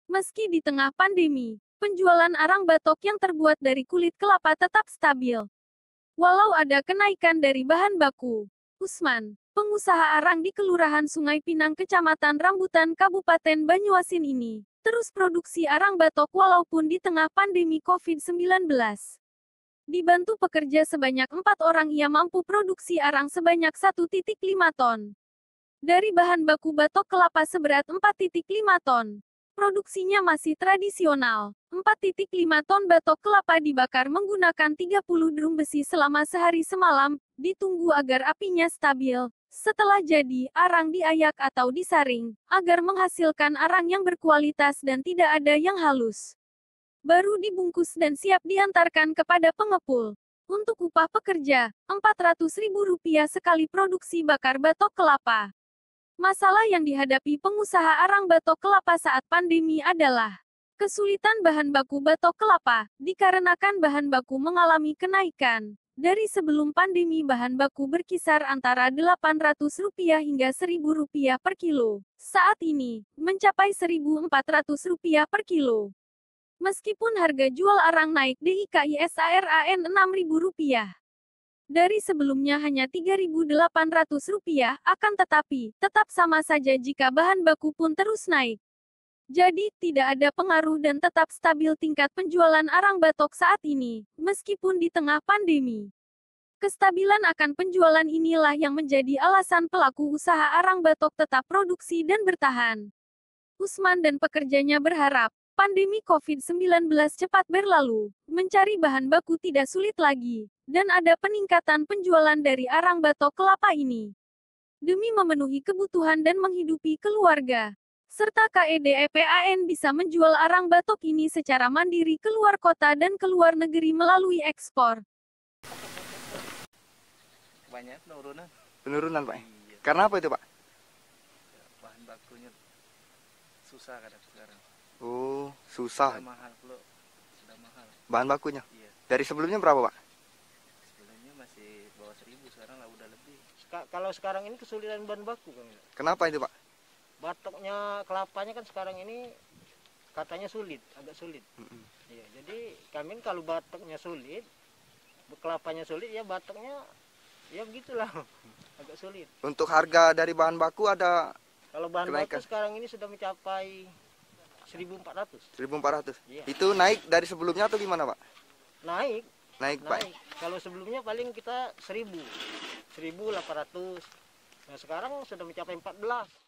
Meski di tengah pandemi, penjualan arang batok yang terbuat dari kulit kelapa tetap stabil. Walau ada kenaikan dari bahan baku. Usman, pengusaha arang di Kelurahan Sungai Pinang Kecamatan Rambutan Kabupaten Banyuasin ini, terus produksi arang batok walaupun di tengah pandemi COVID-19. Dibantu pekerja sebanyak 4 orang, ia mampu produksi arang sebanyak 1,5 ton. Dari bahan baku batok kelapa seberat 4,5 ton. Produksinya masih tradisional. 4,5 ton batok kelapa dibakar menggunakan 30 drum besi selama sehari semalam, ditunggu agar apinya stabil. Setelah jadi, arang diayak atau disaring, agar menghasilkan arang yang berkualitas dan tidak ada yang halus. Baru dibungkus dan siap diantarkan kepada pengepul. Untuk upah pekerja, Rp400.000 sekali produksi bakar batok kelapa. Masalah yang dihadapi pengusaha arang batok kelapa saat pandemi adalah kesulitan bahan baku batok kelapa, dikarenakan bahan baku mengalami kenaikan. Dari sebelum pandemi bahan baku berkisar antara Rp800 hingga Rp1.000 per kilo. Saat ini, mencapai Rp1.400 per kilo. Meskipun harga jual arang naik DIKISARAN Rp6.000. Dari sebelumnya hanya Rp3.800, akan tetapi, tetap sama saja jika bahan baku pun terus naik. Jadi, tidak ada pengaruh dan tetap stabil tingkat penjualan arang batok saat ini, meskipun di tengah pandemi. Kestabilan akan penjualan inilah yang menjadi alasan pelaku usaha arang batok tetap produksi dan bertahan. Usman dan pekerjanya berharap, pandemi COVID-19 cepat berlalu, mencari bahan baku tidak sulit lagi, dan ada peningkatan penjualan dari arang batok kelapa ini. Demi memenuhi kebutuhan dan menghidupi keluarga, serta KEDEPAN bisa menjual arang batok ini secara mandiri keluar kota dan keluar negeri melalui ekspor. Banyak penurunan. Penurunan, Pak? Iya. Karena apa itu, Pak? Bahan bakunya susah kadang sekarang. Oh, susah. Sudah mahal pula. Sudah mahal. Bahan bakunya? Iya. Dari sebelumnya berapa, Pak? Sebelumnya masih bawah 1.000, sekarang lah udah lebih. Kalau sekarang ini kesulitan bahan baku, Kang. Kenapa itu, Pak? Batoknya kelapanya kan sekarang ini katanya sulit, agak sulit. Iya, jadi kami kalau batoknya sulit, kelapanya sulit, ya batoknya ya begitulah, agak sulit. Untuk harga dari bahan baku ada Kalau bahan kenaikan? baku sekarang ini sudah mencapai 1.400. 1.400. Iya. Itu naik dari sebelumnya atau gimana, Pak? Naik, Naik, Pak. Kalau sebelumnya paling kita 1.800. Nah sekarang sudah mencapai 14.